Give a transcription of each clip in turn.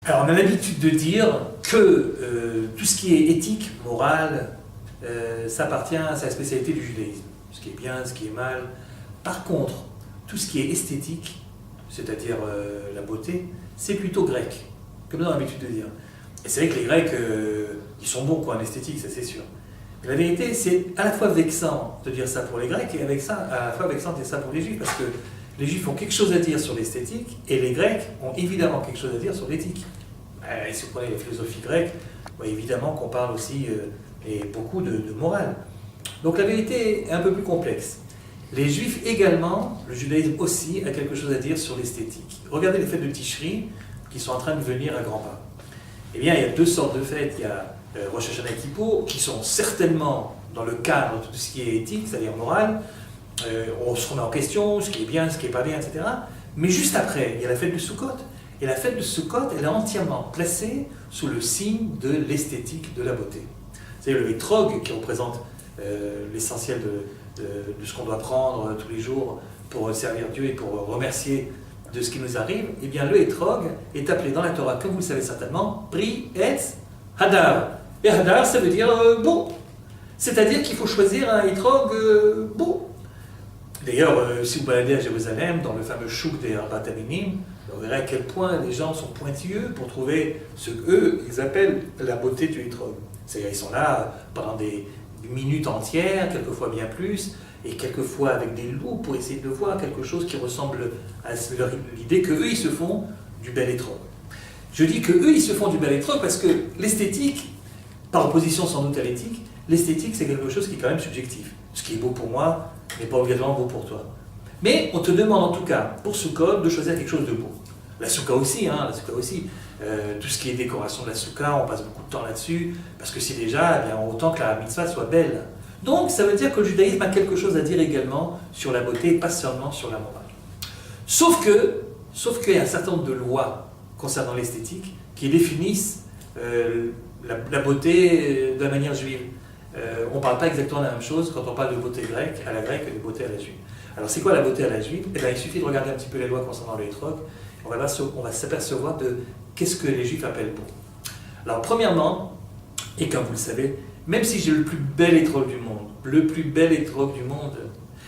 Alors on a l'habitude de dire que tout ce qui est éthique, morale, ça appartient à la spécialité du judaïsme. Ce qui est bien, ce qui est mal. Par contre, tout ce qui est esthétique, c'est-à-dire la beauté, c'est plutôt grec, comme on a l'habitude de dire. Et c'est vrai que les Grecs, ils sont bons quoi, en esthétique, ça c'est sûr. Mais la vérité, c'est à la fois vexant de dire ça pour les Grecs et avec ça, à la fois vexant de dire ça pour les Juifs, parce que les Juifs ont quelque chose à dire sur l'esthétique et les Grecs ont évidemment quelque chose à dire sur l'éthique. Et si vous prenez la philosophie grecque, évidemment qu'on parle aussi et beaucoup de morale. Donc la vérité est un peu plus complexe. Les Juifs également, le judaïsme aussi, a quelque chose à dire sur l'esthétique. Regardez les fêtes de Tishri qui sont en train de venir à grands pas. Eh bien, il y a deux sortes de fêtes. Il y a Rosh Hashanah et Kippour, qui sont certainement dans le cadre de tout ce qui est éthique, c'est-à-dire moral. On se remet en question, ce qui est bien, ce qui n'est pas bien, etc. Mais juste après, il y a la fête de Sukkot. Et la fête de Sukkot, elle est entièrement placée sous le signe de l'esthétique, de la beauté. C'est-à-dire le hétrog qui représente l'essentiel de ce qu'on doit prendre tous les jours pour servir Dieu et pour remercier de ce qui nous arrive. Eh bien, le hétrog est appelé dans la Torah, comme vous le savez certainement, Pri Etz Hadar. Et Hadar, ça veut dire beau. C'est-à-dire qu'il faut choisir un hétrog beau. D'ailleurs, si vous baladez à Jérusalem, dans le fameux chouk des Arbat Aminim, vous verrez à quel point les gens sont pointilleux pour trouver ce qu'eux, ils appellent la beauté du hétrog. C'est-à-dire qu'ils sont là pendant des minutes entières, quelquefois bien plus, et quelquefois avec des loups pour essayer de voir quelque chose qui ressemble à l'idée qu'eux, ils se font du bel hétrog. Je dis qu'eux, ils se font du bel hétrog parce que l'esthétique, par opposition sans doute à l'éthique, l'esthétique, c'est quelque chose qui est quand même subjectif. Ce qui est beau pour moi n'est pas obligatoirement beau pour toi. Mais on te demande en tout cas, pour Sukkot, de choisir quelque chose de beau. La soukha aussi, tout ce qui est décoration de la soukha, on passe beaucoup de temps là-dessus, parce que c'est déjà, eh bien, autant que la mitzvah soit belle. Donc ça veut dire que le judaïsme a quelque chose à dire également sur la beauté, pas seulement sur la morale. Sauf qu'il y a un certain nombre de lois concernant l'esthétique qui définissent la beauté de la manière juive. On ne parle pas exactement de la même chose quand on parle de beauté grecque à la grecque et de beauté à la juive. Alors c'est quoi la beauté à la juive? Eh bien, il suffit de regarder un petit peu les lois concernant le hétrog. On va s'apercevoir de qu'est-ce que les Juifs appellent beau. Alors premièrement, et comme vous le savez, même si j'ai le plus bel hétrog du monde,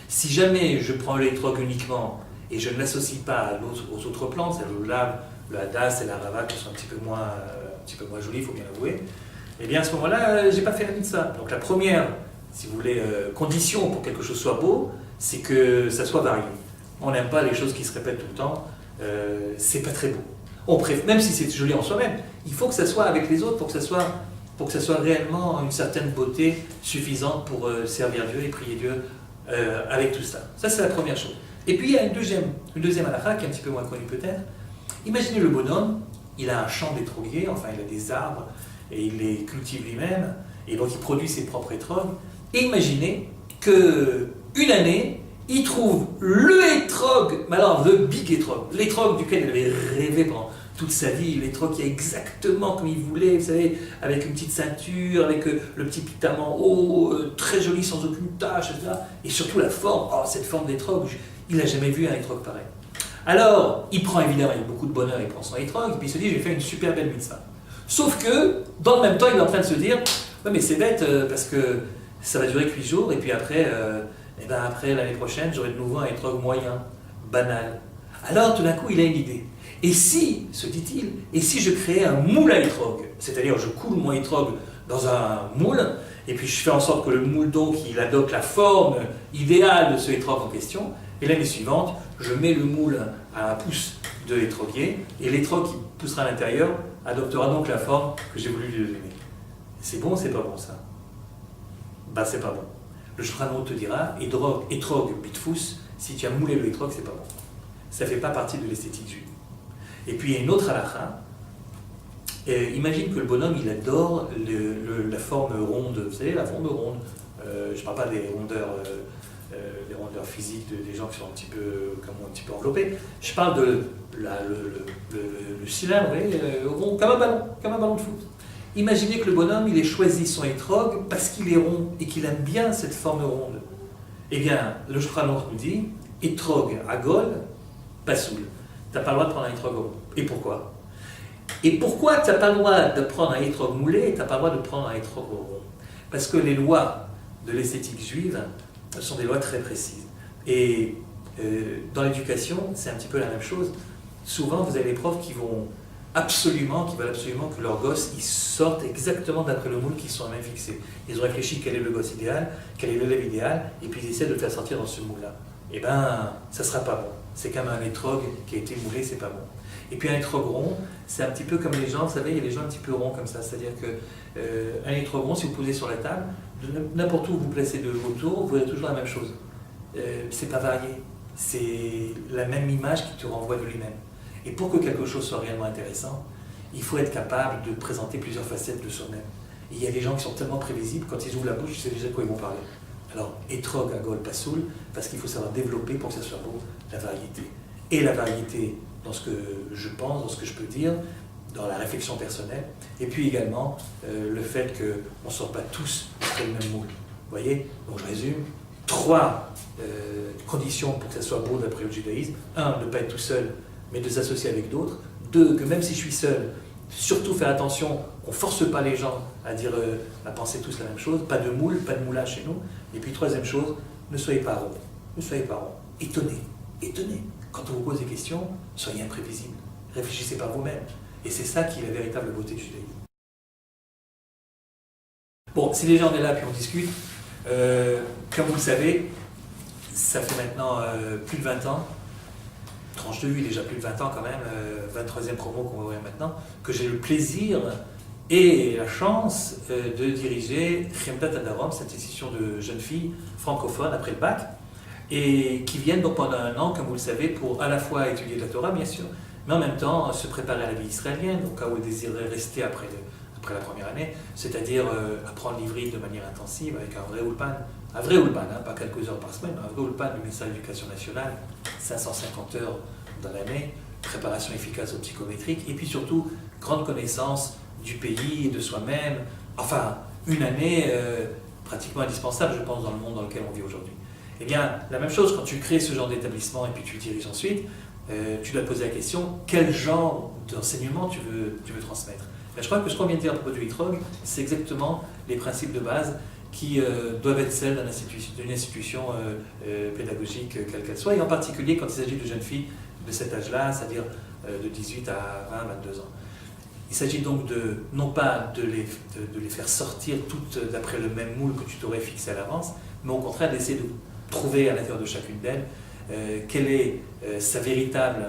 si jamais je prends le hétrog uniquement et je ne l'associe pas aux autres plantes, c'est-à-dire le lave, le hadas et la rava qui sont un petit peu moins jolis, il faut bien l'avouer, eh bien à ce moment-là, je n'ai pas fait la mitzvah. Donc la première, si vous voulez, condition pour que quelque chose soit beau, c'est que ça soit varié. On n'aime pas les choses qui se répètent tout le temps. C'est pas très beau. Même si c'est joli en soi-même, il faut que ça soit avec les autres pour que ça soit réellement une certaine beauté suffisante pour servir Dieu et prier Dieu avec tout ça. Ça, c'est la première chose. Et puis, il y a une deuxième halakha qui est un petit peu moins connue peut-être. Imaginez le bonhomme, il a un champ d'étroguier, enfin il a des arbres, et il les cultive lui-même, et donc il produit ses propres étrogues. Et imaginez qu'une année, il trouve le hétrog, mais alors le big hétrog, l'hétrog duquel il avait rêvé pendant toute sa vie, l'hétrog qui est exactement comme il voulait, vous savez, avec une petite ceinture, avec le petit pitamant haut, très joli, sans aucune tache, etc. Et surtout la forme, cette forme d'hétrog, il n'a jamais vu un hétrog pareil. Alors, il prend évidemment, avec beaucoup de bonheur, il prend son hétrog, et puis il se dit, j'ai fait une super belle mitzvah. Sauf que, dans le même temps, il est en train de se dire, ouais, mais c'est bête, parce que ça va durer que 8 jours, et puis après... après l'année prochaine, j'aurai de nouveau un hétrog moyen, banal. Alors tout d'un coup, il a une idée. Et si, se dit-il, et si je créais un moule à hétrog, c'est-à-dire je coule mon hétrog dans un moule, et puis je fais en sorte que le moule donc il adopte la forme idéale de ce hétrog en question, et l'année suivante, je mets le moule à un pouce de hétroguier, et l'hétrog qui poussera à l'intérieur adoptera donc la forme que j'ai voulu lui donner. C'est bon ou c'est pas bon ça? C'est pas bon. Le Shulchan Aruch te dira, hétrog bitfous, si tu as moulé le hétrog, c'est pas bon. Ça ne fait pas partie de l'esthétique juive. Et puis il y a une autre halakha. Imagine que le bonhomme, il adore la forme ronde. Vous savez, la forme ronde. Je ne parle pas des rondeurs physiques des gens qui sont un petit peu enveloppés. Je parle de le cylindre, vous voyez, rond, comme un ballon de foot. Imaginez que le bonhomme, il ait choisi son hétrog parce qu'il est rond et qu'il aime bien cette forme ronde. Eh bien, le Shulchan Aruch nous dit, hétrog agol, pasoul. Tu n'as pas le droit de prendre un hétrog rond. Et pourquoi? Et pourquoi tu n'as pas le droit de prendre un étrog moulé et tu n'as pas le droit de prendre un étrog rond? Parce que les lois de l'esthétique juive sont des lois très précises. Et dans l'éducation, c'est un petit peu la même chose. Souvent, vous avez des profs qui veulent absolument que leurs gosses ils sortent exactement d'après le moule qu'ils sont eux-mêmes fixés. Ils ont réfléchi quel est le gosse idéal, quel est l'élève idéal, et puis ils essaient de le faire sortir dans ce moule-là. Eh bien, ça ne sera pas bon. C'est comme un étrog qui a été moulé, c'est pas bon. Et puis un étrog rond, c'est un petit peu comme les gens, vous savez, il y a des gens un petit peu ronds comme ça. C'est-à-dire qu'un étrog rond, si vous posez sur la table, n'importe où vous placez de autour, vous verrez toujours la même chose. C'est pas varié. C'est la même image qui te renvoie de lui-même. Et pour que quelque chose soit réellement intéressant, il faut être capable de présenter plusieurs facettes de soi-même. Et il y a des gens qui sont tellement prévisibles, quand ils ouvrent la bouche, tu sais déjà de quoi ils vont parler. Alors, étrog, agol, pasoul, parce qu'il faut savoir développer pour que ça soit beau, la variété. Et la variété dans ce que je pense, dans ce que je peux dire, dans la réflexion personnelle, et puis également le fait qu'on ne sort pas tous après le même moule. Vous voyez? Donc je résume, 3 conditions pour que ça soit beau d'après le judaïsme. 1, de ne pas être tout seul, mais de s'associer avec d'autres. 2, que même si je suis seul, surtout faire attention qu'on ne force pas les gens à dire, à penser tous la même chose, pas de moule, pas de moulage chez nous. Et puis 3e chose, ne soyez pas ronds. Ne soyez pas ronds. Étonnez. Quand on vous pose des questions, soyez imprévisibles. Réfléchissez par vous-même. Et c'est ça qui est la véritable beauté du judaïsme. Bon, si déjà on est là puis on discute, comme vous le savez, ça fait maintenant plus de 20 ans, tranche de vie déjà plus de 20 ans quand même, 23e promo qu'on va ouvrir maintenant, que j'ai le plaisir et la chance de diriger Chemdat Adarom, cette institution de jeunes filles francophones après le bac, et qui viennent donc pendant un an, comme vous le savez, pour à la fois étudier la Torah, bien sûr, mais en même temps se préparer à la vie israélienne, au cas où elles désiraient rester après la première année, c'est-à-dire apprendre l'ivrit de manière intensive avec un vrai ulpan, hein, pas quelques heures par semaine, un vrai ulpan du ministère de l'Éducation nationale, 550 heures dans l'année, préparation efficace au psychométrique, et puis surtout, grande connaissance du pays et de soi-même, enfin, une année pratiquement indispensable, je pense, dans le monde dans lequel on vit aujourd'hui. Eh bien, la même chose, quand tu crées ce genre d'établissement et puis tu le diriges ensuite, tu dois te poser la question, quel genre d'enseignement tu veux transmettre? Ben, je crois que ce qu'on vient de dire à propos du ITROG, c'est exactement les principes de base qui doivent être celles d'une institution pédagogique, quelle qu'elle soit, et en particulier quand il s'agit de jeunes filles de cet âge-là, c'est-à-dire de 18 à 20, 22 ans. Il s'agit donc non pas de les faire sortir toutes d'après le même moule que tu t'aurais fixé à l'avance, mais au contraire d'essayer de trouver à l'intérieur de chacune d'elles quelle est sa véritable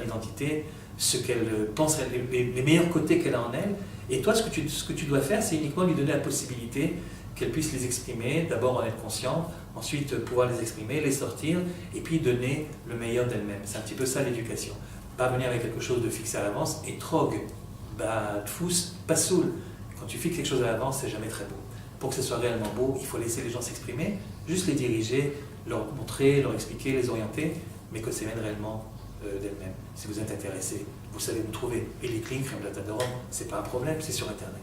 identité, ce qu'elle pense, les meilleurs côtés qu'elle a en elle. Et toi, ce que tu dois faire, c'est uniquement lui donner la possibilité qu'elle puisse les exprimer, d'abord en être consciente, ensuite pouvoir les exprimer, les sortir, et puis donner le meilleur d'elle-même. C'est un petit peu ça l'éducation. Pas venir avec quelque chose de fixé à l'avance, et trog, tfous, pasoul. Quand tu fixes quelque chose à l'avance, c'est jamais très beau. Pour que ce soit réellement beau, il faut laisser les gens s'exprimer, juste les diriger, leur montrer, leur expliquer, les orienter, mais que ça vienne réellement d'elles-mêmes. Si vous êtes intéressé, vous savez où me trouver. Et les clics, Chemdat Adarom, c'est pas un problème, c'est sur Internet.